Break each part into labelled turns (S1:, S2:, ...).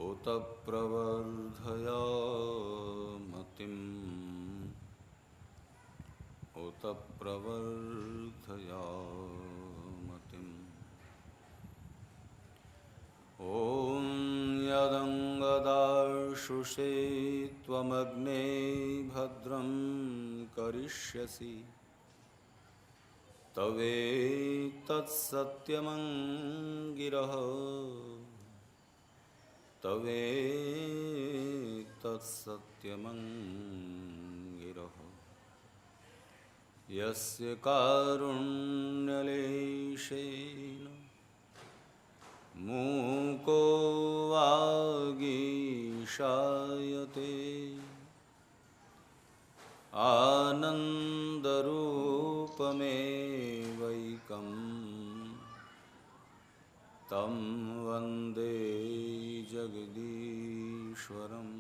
S1: ओतप्रवर्धयामतिम् ओतप्रवर्धयामतिम् ॐ यदङ्गदाशुषे त्वमग्ने भद्रं करिष्यसि तवेत्तत्सत्यमङ्गिरः तवेत्तत्सत्यमङ्गिरः यस्य कारुण्यलेशेन मूको वागीशायते आनन्दरूपमेवैकं तं वन्दे जगदीश्वरम्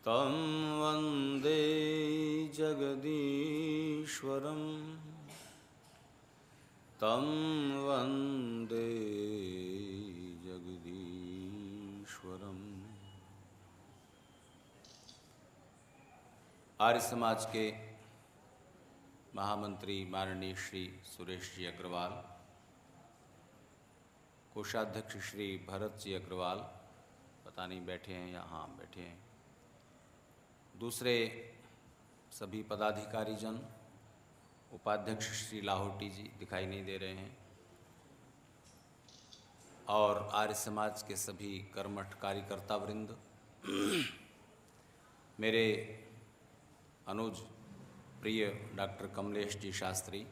S1: तं वन्दे जगदीश्वरम् तं वन्दे जगदीश्वरम्। आर्य समाज के महामंत्री माननीय श्री सुरेश जी अग्रवाल, कोषाध्यक्ष श्री भरत जी अग्रवाल, पता नहीं बैठे हैं या हाँ बैठे हैं, दूसरे सभी पदाधिकारी जन, उपाध्यक्ष श्री लाहौटी जी दिखाई नहीं दे रहे हैं, और आर्य समाज के सभी कर्मठ कार्यकर्ता वृंद, मेरे अनुज प्रिय डॉक्टर कमलेश जी शास्त्री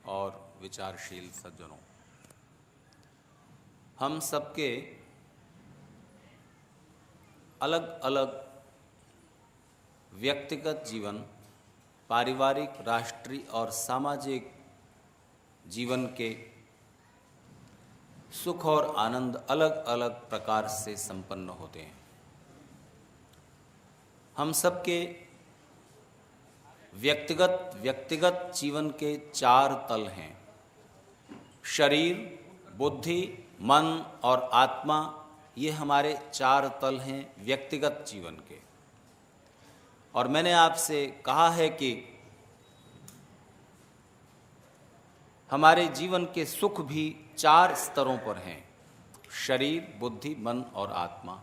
S1: और विचारशील सज्जनों, हम सबके अलग अलग व्यक्तिगत जीवन, पारिवारिक, राष्ट्रीय और सामाजिक जीवन के सुख और आनंद अलग अलग प्रकार से संपन्न होते हैं। हम सबके व्यक्तिगत जीवन के 4 तल हैं: शरीर, बुद्धि, मन और आत्मा। ये हमारे 4 तल हैं व्यक्तिगत जीवन के। और मैंने आपसे कहा है कि हमारे जीवन के सुख भी 4 स्तरों पर हैं: शरीर, बुद्धि, मन और आत्मा।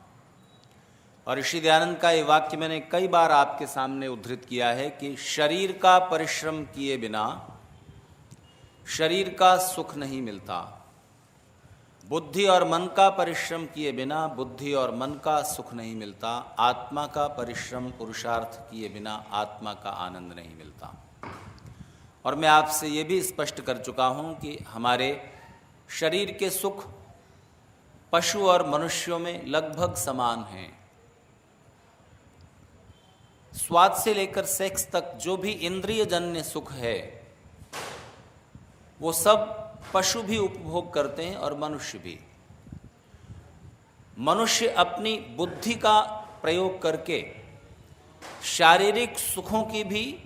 S1: और ऋषि दयानंद का ये वाक्य मैंने कई बार आपके सामने उद्धृत किया है कि शरीर का परिश्रम किए बिना शरीर का सुख नहीं मिलता, बुद्धि और मन का परिश्रम किए बिना बुद्धि और मन का सुख नहीं मिलता, आत्मा का परिश्रम पुरुषार्थ किए बिना आत्मा का आनंद नहीं मिलता। और मैं आपसे ये भी स्पष्ट कर चुका हूँ कि हमारे शरीर के सुख पशु और मनुष्यों में लगभग समान हैं। स्वाद से लेकर सेक्स तक जो भी इंद्रिय जन्य सुख है वो सब पशु भी उपभोग करते हैं और मनुष्य भी। मनुष्य अपनी बुद्धि का प्रयोग करके शारीरिक सुखों की भी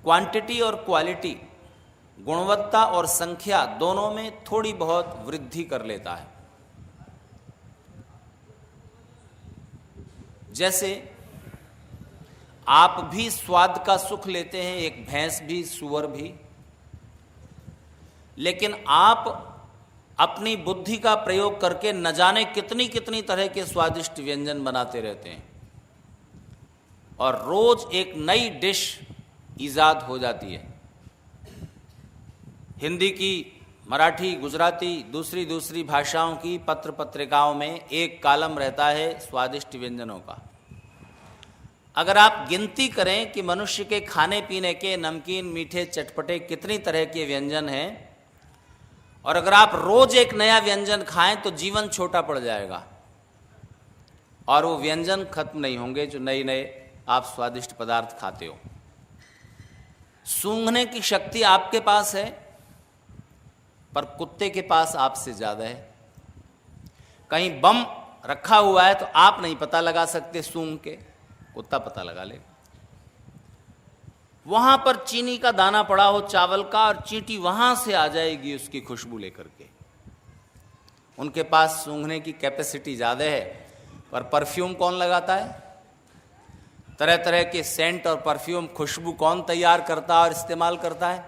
S1: क्वांटिटी और क्वालिटी, गुणवत्ता और संख्या दोनों में थोड़ी बहुत वृद्धि कर लेता है। जैसे आप भी स्वाद का सुख लेते हैं, एक भैंस भी, सूअर भी, लेकिन आप अपनी बुद्धि का प्रयोग करके न जाने कितनी कितनी तरह के स्वादिष्ट व्यंजन बनाते रहते हैं और रोज एक नई डिश ईजाद हो जाती है। हिंदी की, मराठी, गुजराती, दूसरी भाषाओं की पत्र पत्रिकाओं में एक कॉलम रहता है स्वादिष्ट व्यंजनों का। अगर आप गिनती करें कि मनुष्य के खाने पीने के नमकीन, मीठे, चटपटे कितनी तरह के व्यंजन हैं, और अगर आप रोज एक नया व्यंजन खाएं तो जीवन छोटा पड़ जाएगा और वो व्यंजन खत्म नहीं होंगे जो नए नए आप स्वादिष्ट पदार्थ खाते हो। सूंघने की शक्ति आपके पास है पर कुत्ते के पास आपसे ज्यादा है। कहीं बम रखा हुआ है तो आप नहीं पता लगा सकते सूंघ के, कुत्ता पता लगा लेगा। वहां पर चीनी का दाना पड़ा हो चावल का और चींटी वहां से आ जाएगी उसकी खुशबू लेकर के। उनके पास सूंघने की कैपेसिटी ज़्यादा है, पर परफ्यूम कौन लगाता है? तरह तरह के सेंट और परफ्यूम, खुशबू कौन तैयार करता है और इस्तेमाल करता है?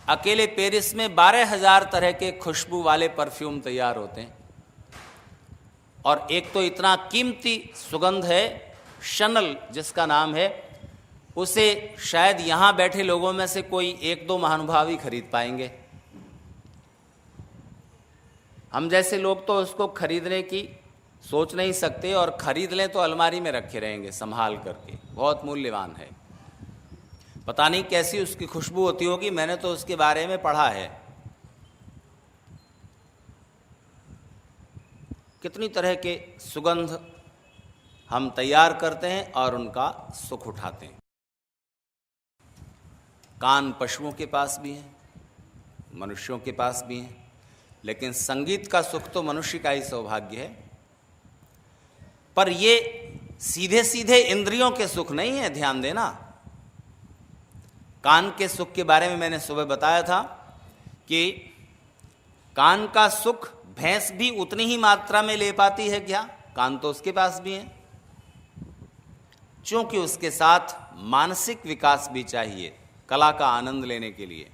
S1: अकेले पेरिस में 12,000 तरह के खुशबू वाले परफ्यूम तैयार होते हैं। और एक तो इतना कीमती सुगंध है शनल जिसका नाम है, उसे शायद यहाँ बैठे लोगों में से कोई 1-2 महानुभाव ही खरीद पाएंगे। हम जैसे लोग तो उसको खरीदने की सोच नहीं सकते, और खरीद लें तो अलमारी में रखे रहेंगे संभाल करके। बहुत मूल्यवान है, पता नहीं कैसी उसकी खुशबू होती होगी, मैंने तो उसके बारे में पढ़ा है। कितनी तरह के सुगंध हम तैयार करते हैं और उनका सुख उठाते हैं। कान पशुओं के पास भी हैं, मनुष्यों के पास भी हैं, लेकिन संगीत का सुख तो मनुष्य का ही सौभाग्य है। पर ये सीधे सीधे इंद्रियों के सुख नहीं है, ध्यान देना। कान के सुख के बारे में मैंने सुबह बताया था कि कान का सुख भैंस भी उतनी ही मात्रा में ले पाती है क्या? कान तो उसके पास भी है, क्योंकि उसके साथ मानसिक विकास भी चाहिए कला का आनंद लेने के लिए।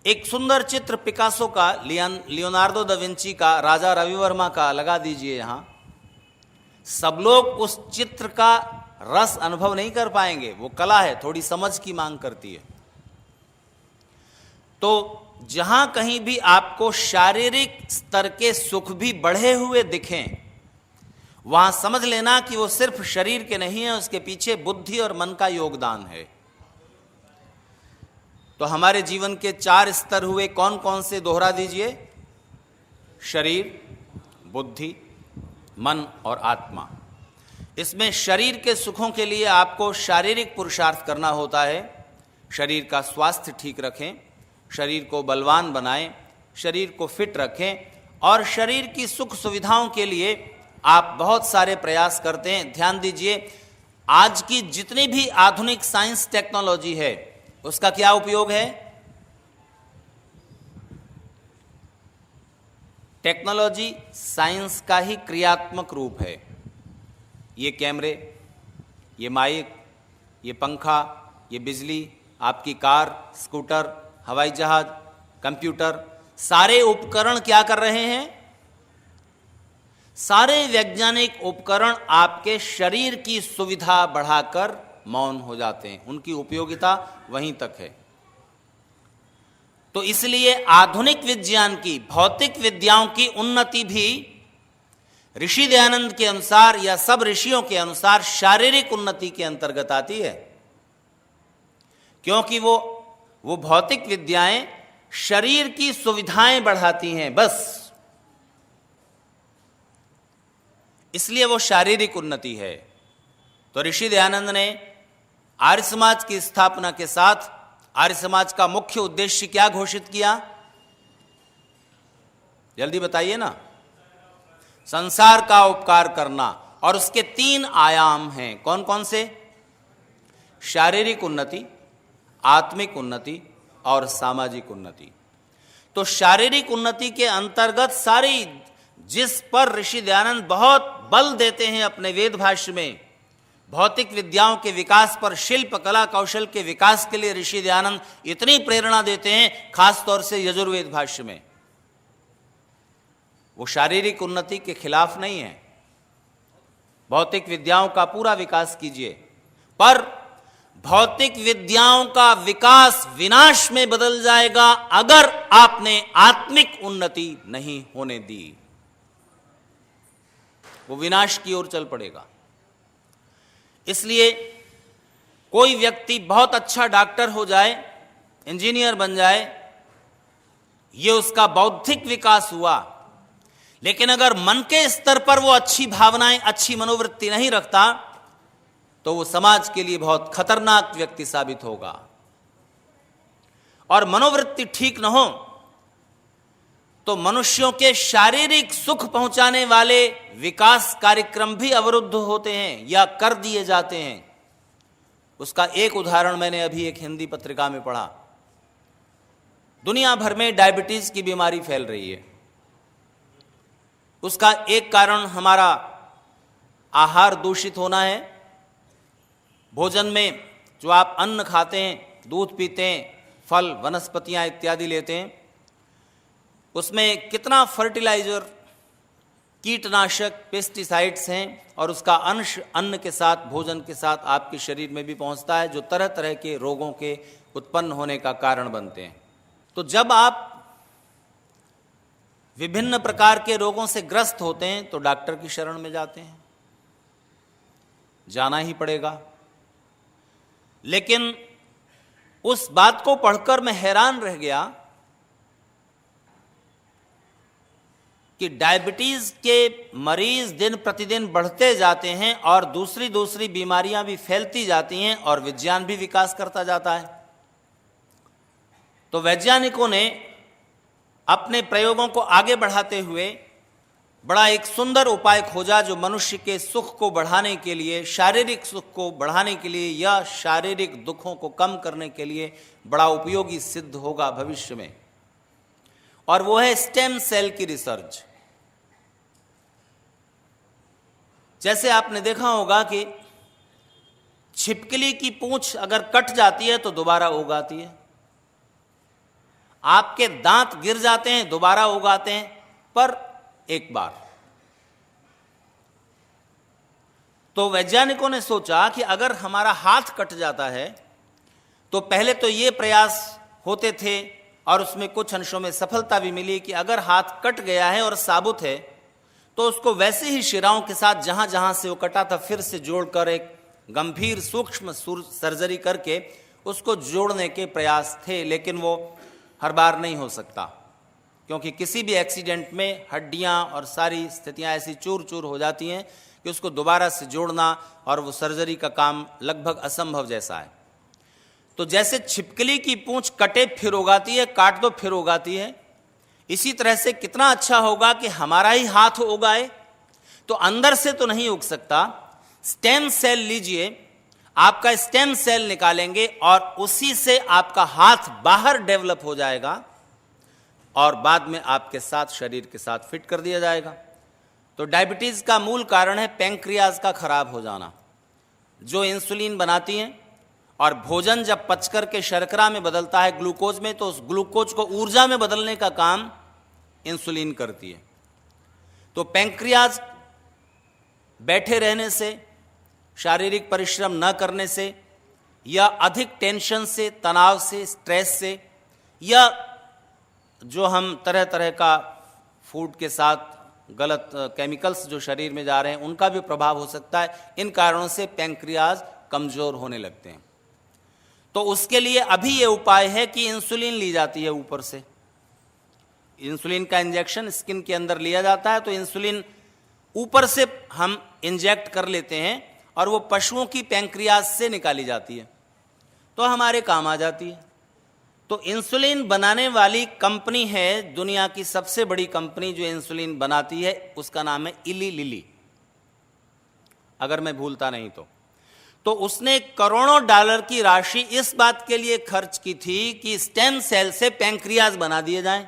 S1: एक सुंदर चित्र पिकासो का, लियोनार्डो दा विंची का, राजा रविवर्मा का लगा दीजिए यहां। सब लोग उस चित्र का रस अनुभव नहीं कर पाएंगे, वो कला है, थोड़ी समझ की मांग करती है। तो जहां कहीं भी आपको शारीरिक स्तर के सुख भी बढ़े हुए दिखें, वहां समझ लेना कि वो सिर्फ शरीर के नहीं है, उसके पीछे बुद्धि और मन का योगदान है। तो हमारे जीवन के 4 स्तर हुए, कौन कौन से दोहरा दीजिए? शरीर, बुद्धि, मन और आत्मा। इसमें शरीर के सुखों के लिए आपको शारीरिक पुरुषार्थ करना होता है। शरीर का स्वास्थ्य ठीक रखें, शरीर को बलवान बनाएं, शरीर को फिट रखें, और शरीर की सुख सुविधाओं के लिए आप बहुत सारे प्रयास करते हैं। ध्यान दीजिए, आज की जितनी भी आधुनिक साइंस टेक्नोलॉजी है, उसका क्या उपयोग है? टेक्नोलॉजी साइंस का ही क्रियात्मक रूप है। ये कैमरे, ये माइक, ये पंखा, ये बिजली, आपकी कार, स्कूटर, हवाई जहाज, कंप्यूटर, सारे उपकरण क्या कर रहे हैं? सारे वैज्ञानिक उपकरण आपके शरीर की सुविधा बढ़ाकर मौन हो जाते हैं, उनकी उपयोगिता वहीं तक है। तो इसलिए आधुनिक विज्ञान की, भौतिक विद्याओं की उन्नति भी ऋषि दयानंद के अनुसार या सब ऋषियों के अनुसार शारीरिक उन्नति के अंतर्गत आती है, क्योंकि वो भौतिक विद्याएं शरीर की सुविधाएं बढ़ाती हैं बस, इसलिए वो शारीरिक उन्नति है। तो ऋषि दयानंद ने आर्य समाज की स्थापना के साथ आर्य समाज का मुख्य उद्देश्य क्या घोषित किया? जल्दी बताइए ना। संसार का उपकार करना, और उसके 3 आयाम हैं। कौन कौन से? शारीरिक उन्नति, आत्मिक उन्नति और सामाजिक उन्नति। तो शारीरिक उन्नति के अंतर्गत सारी, जिस पर ऋषि दयानंद बहुत बल देते हैं अपने वेद भाष्य में, भौतिक विद्याओं के विकास पर, शिल्प कला कौशल के विकास के लिए ऋषि दयानंद इतनी प्रेरणा देते हैं, खास तौर से यजुर्वेद भाष्य में। वो शारीरिक उन्नति के खिलाफ नहीं है, भौतिक विद्याओं का पूरा विकास कीजिए, पर भौतिक विद्याओं का विकास विनाश में बदल जाएगा अगर आपने आत्मिक उन्नति नहीं होने दी। वो विनाश की ओर चल पड़ेगा। इसलिए कोई व्यक्ति बहुत अच्छा डॉक्टर हो जाए, इंजीनियर बन जाए, ये उसका बौद्धिक विकास हुआ, लेकिन अगर मन के स्तर पर वो अच्छी भावनाएं, अच्छी मनोवृत्ति नहीं रखता, तो वो समाज के लिए बहुत खतरनाक व्यक्ति साबित होगा। और मनोवृत्ति ठीक न हो तो मनुष्यों के शारीरिक सुख पहुंचाने वाले विकास कार्यक्रम भी अवरुद्ध होते हैं या कर दिए जाते हैं। उसका एक उदाहरण मैंने अभी एक हिंदी पत्रिका में पढ़ा। दुनिया भर में डायबिटीज की बीमारी फैल रही है। उसका एक कारण हमारा आहार दूषित होना है। भोजन में जो आप अन्न खाते हैं, दूध पीते हैं, फल, वनस्पतियां इत्यादि लेते हैं, उसमें कितना फर्टिलाइजर, कीटनाशक, पेस्टिसाइड्स हैं और उसका अंश अन्न के साथ, भोजन के साथ आपके शरीर में भी पहुंचता है, जो तरह तरह के रोगों के उत्पन्न होने का कारण बनते हैं। तो जब आप विभिन्न प्रकार के रोगों से ग्रस्त होते हैं तो डॉक्टर की शरण में जाते हैं, जाना ही पड़ेगा। लेकिन उस बात को पढ़कर मैं हैरान रह गया कि डायबिटीज के मरीज दिन प्रतिदिन बढ़ते जाते हैं और दूसरी दूसरी बीमारियां भी फैलती जाती हैं और विज्ञान भी विकास करता जाता है। तो वैज्ञानिकों ने अपने प्रयोगों को आगे बढ़ाते हुए बड़ा एक सुंदर उपाय खोजा जो मनुष्य के सुख को बढ़ाने के लिए, शारीरिक सुख को बढ़ाने के लिए या शारीरिक दुखों को कम करने के लिए बड़ा उपयोगी सिद्ध होगा भविष्य में, और वो है स्टेम सेल की रिसर्च। जैसे आपने देखा होगा कि छिपकली की पूंछ अगर कट जाती है तो दोबारा उगाती है, आपके दांत गिर जाते हैं दोबारा उगाते हैं, पर एक बार। तो वैज्ञानिकों ने सोचा कि अगर हमारा हाथ कट जाता है तो पहले तो ये प्रयास होते थे और उसमें कुछ अंशों में सफलता भी मिली कि अगर हाथ कट गया है और साबुत है तो उसको वैसे ही शिराओं के साथ जहां जहां से वो कटा था फिर से जोड़कर एक गंभीर सूक्ष्म सर्जरी करके उसको जोड़ने के प्रयास थे। लेकिन वो हर बार नहीं हो सकता, क्योंकि किसी भी एक्सीडेंट में हड्डियां और सारी स्थितियां ऐसी चूर चूर हो जाती हैं कि उसको दोबारा से जोड़ना और वो सर्जरी का काम लगभग असंभव जैसा है। तो जैसे छिपकली की पूंछ कटे फिर उगाती है, काट दो फिर उगाती है, इसी तरह से कितना अच्छा होगा कि हमारा ही हाथ उगाए। तो अंदर से तो नहीं उग सकता, स्टेम सेल लीजिए, आपका स्टेम सेल निकालेंगे और उसी से आपका हाथ बाहर डेवलप हो जाएगा और बाद में आपके साथ शरीर के साथ फिट कर दिया जाएगा। तो डायबिटीज का मूल कारण है पैंक्रियाज का खराब हो जाना, जो इंसुलिन बनाती है और भोजन जब पच करके शर्करा में बदलता है ग्लूकोज में, तो उस ग्लूकोज को ऊर्जा में बदलने का काम इंसुलिन करती है। तो पैंक्रियाज बैठे रहने से, शारीरिक परिश्रम न करने से या अधिक टेंशन से, तनाव से, स्ट्रेस से, या जो हम तरह तरह का फूड के साथ गलत केमिकल्स जो शरीर में जा रहे हैं उनका भी प्रभाव हो सकता है। इन कारणों से पैंक्रियाज कमजोर होने लगते हैं। तो उसके लिए अभी ये उपाय है कि इंसुलिन ली जाती है ऊपर से, इंसुलिन का इंजेक्शन स्किन के अंदर लिया जाता है। तो इंसुलिन ऊपर से हम इंजेक्ट कर लेते हैं और वो पशुओं की पैंक्रियाज से निकाली जाती है, तो हमारे काम आ जाती है। तो इंसुलिन बनाने वाली कंपनी है दुनिया की सबसे बड़ी कंपनी जो इंसुलिन बनाती है, उसका नाम है इली लिली, अगर मैं भूलता नहीं तो उसने करोड़ों डॉलर की राशि इस बात के लिए खर्च की थी कि स्टेम सेल से पैंक्रियाज बना दिए जाएं।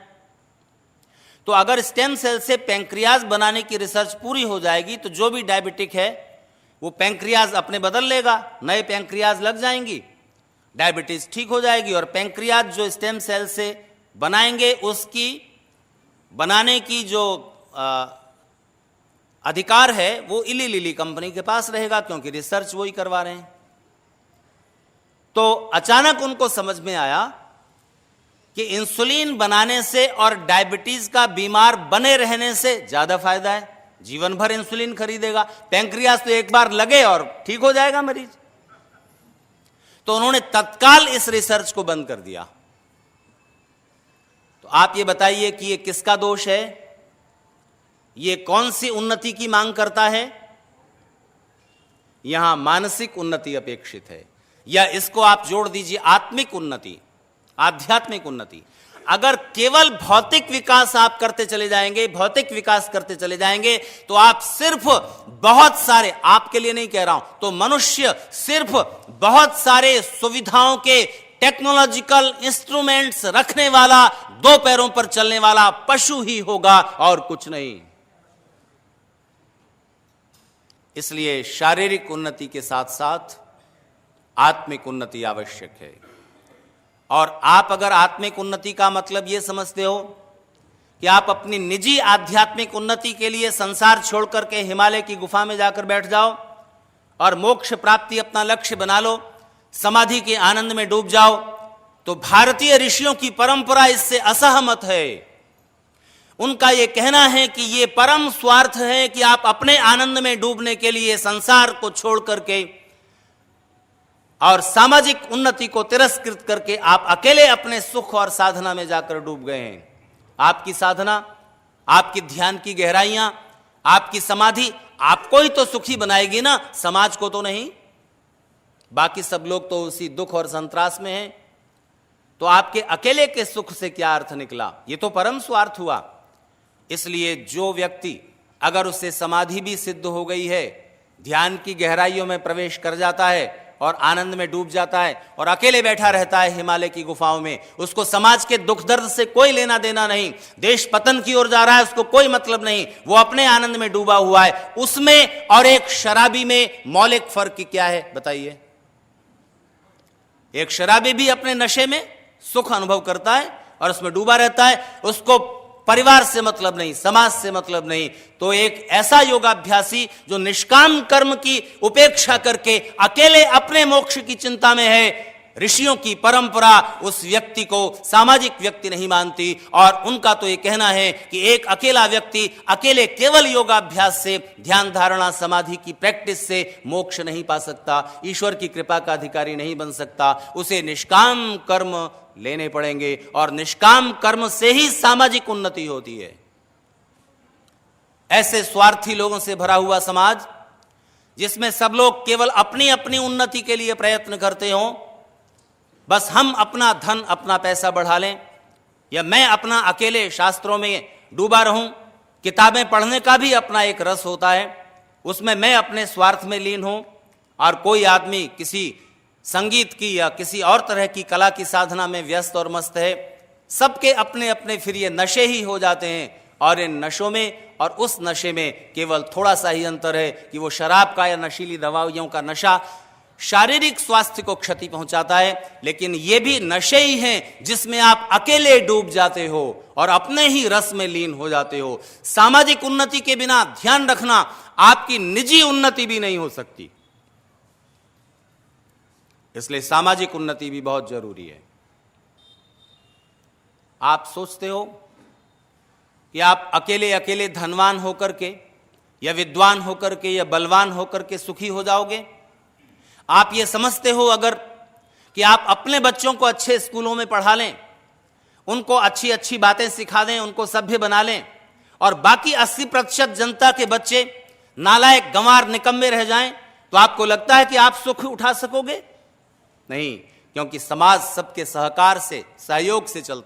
S1: तो अगर स्टेम सेल से पैंक्रियाज बनाने की रिसर्च पूरी हो जाएगी तो जो भी डायबिटिक है वो पैंक्रियाज अपने बदल लेगा, नए पैंक्रियाज लग जाएंगी, डायबिटीज ठीक हो जाएगी। और पैंक्रियाज जो स्टेम सेल से बनाएंगे उसकी बनाने की जो अधिकार है वो इली लिली कंपनी के पास रहेगा, क्योंकि रिसर्च वही करवा रहे हैं। तो अचानक उनको समझ में आया कि इंसुलिन बनाने से और डायबिटीज का बीमार बने रहने से ज्यादा फायदा है। जीवन भर इंसुलिन खरीदेगा, पैंक्रियाज तो एक बार लगे और ठीक हो जाएगा मरीज। तो उन्होंने तत्काल इस रिसर्च को बंद कर दिया। तो आप ये बताइए कि ये किसका दोष है? ये कौन सी उन्नति की मांग करता है? यहां मानसिक उन्नति अपेक्षित है, या इसको आप जोड़ दीजिए आत्मिक उन्नति, आध्यात्मिक उन्नति। अगर केवल भौतिक विकास आप करते चले जाएंगे, भौतिक विकास करते चले जाएंगे, तो आप सिर्फ बहुत सारे, आपके लिए नहीं कह रहा हूं, तो मनुष्य सिर्फ बहुत सारे सुविधाओं के टेक्नोलॉजिकल इंस्ट्रूमेंट्स रखने वाला, दो पैरों पर चलने वाला पशु ही होगा और कुछ नहीं। इसलिए शारीरिक उन्नति के साथ साथ आत्मिक उन्नति आवश्यक है। और आप अगर आत्मिक उन्नति का मतलब यह समझते हो कि आप अपनी निजी आध्यात्मिक उन्नति के लिए संसार छोड़कर के हिमालय की गुफा में जाकर बैठ जाओ और मोक्ष प्राप्ति अपना लक्ष्य बना लो, समाधि के आनंद में डूब जाओ, तो भारतीय ऋषियों की परंपरा इससे असहमत है। उनका यह कहना है कि यह परम स्वार्थ है कि आप अपने आनंद में डूबने के लिए संसार को छोड़ करके और सामाजिक उन्नति को तिरस्कृत करके आप अकेले अपने सुख और साधना में जाकर डूब गए हैं। आपकी साधना, आपकी ध्यान की गहराइयां, आपकी समाधि आपको ही तो सुखी बनाएगी ना, समाज को तो नहीं। बाकी सब लोग तो उसी दुख और संत्रास में हैं। तो आपके अकेले के सुख से क्या अर्थ निकला? ये तो परम स्वार्थ हुआ। इसलिए जो व्यक्ति अगर उससे समाधि भी सिद्ध हो गई है, ध्यान की गहराइयों में प्रवेश कर जाता है और आनंद में डूब जाता है और अकेले बैठा रहता है हिमालय की गुफाओं में, उसको समाज के दुख दर्द से कोई लेना देना नहीं, देश पतन की ओर जा रहा है उसको कोई मतलब नहीं, वो अपने आनंद में डूबा हुआ है। उसमें और एक शराबी में मौलिक फर्क क्या है बताइए? एक शराबी भी अपने नशे में सुख अनुभव करता है और उसमें डूबा रहता है, उसको परिवार से मतलब नहीं, समाज से मतलब नहीं। तो एक ऐसा योगाभ्यासी जो निष्काम कर्म की उपेक्षा करके अकेले अपने मोक्ष की चिंता में है, ऋषियों की परंपरा उस व्यक्ति को सामाजिक व्यक्ति नहीं मानती। और उनका तो यह कहना है कि एक अकेला व्यक्ति अकेले केवल योगाभ्यास से, ध्यान धारणा समाधि की प्रैक्टिस से मोक्ष नहीं पा सकता, ईश्वर की कृपा का अधिकारी नहीं बन सकता। उसे निष्काम कर्म लेने पड़ेंगे और निष्काम कर्म से ही सामाजिक उन्नति होती है। ऐसे स्वार्थी लोगों से भरा हुआ समाज जिसमें सब लोग केवल अपनी अपनी उन्नति के लिए प्रयत्न करते हों, बस हम अपना धन अपना पैसा बढ़ा लें, या मैं अपना अकेले शास्त्रों में डूबा रहूं। किताबें पढ़ने का भी अपना एक रस होता है, उसमें मैं अपने स्वार्थ में लीन हूं और कोई आदमी किसी संगीत की या किसी और तरह की कला की साधना में व्यस्त और मस्त है। सबके अपने अपने फिर ये नशे ही हो जाते हैं। और इन नशों में और उस नशे में केवल थोड़ा सा ही अंतर है कि वो शराब का या नशीली दवाइयों का नशा शारीरिक स्वास्थ्य को क्षति पहुंचाता है, लेकिन ये भी नशे ही हैं जिसमें आप अकेले डूब जाते हो और अपने ही रस में लीन हो जाते हो। सामाजिक उन्नति के बिना ध्यान रखना आपकी निजी उन्नति भी नहीं हो सकती। इसलिए सामाजिक उन्नति भी बहुत जरूरी है। आप सोचते हो कि आप अकेले अकेले धनवान होकर के या विद्वान होकर के या बलवान होकर के सुखी हो जाओगे? आप ये समझते हो अगर कि आप अपने बच्चों को अच्छे स्कूलों में पढ़ा लें, उनको अच्छी अच्छी बातें सिखा दें, उनको सभ्य बना लें और बाकी 80% जनता के बच्चे नालायक गंवार निकम्मे रह जाएं, तो आपको लगता है कि आप सुख उठा सकोगे? नहीं, क्योंकि समाज सबके सहकार से, सहयोग से चलता है।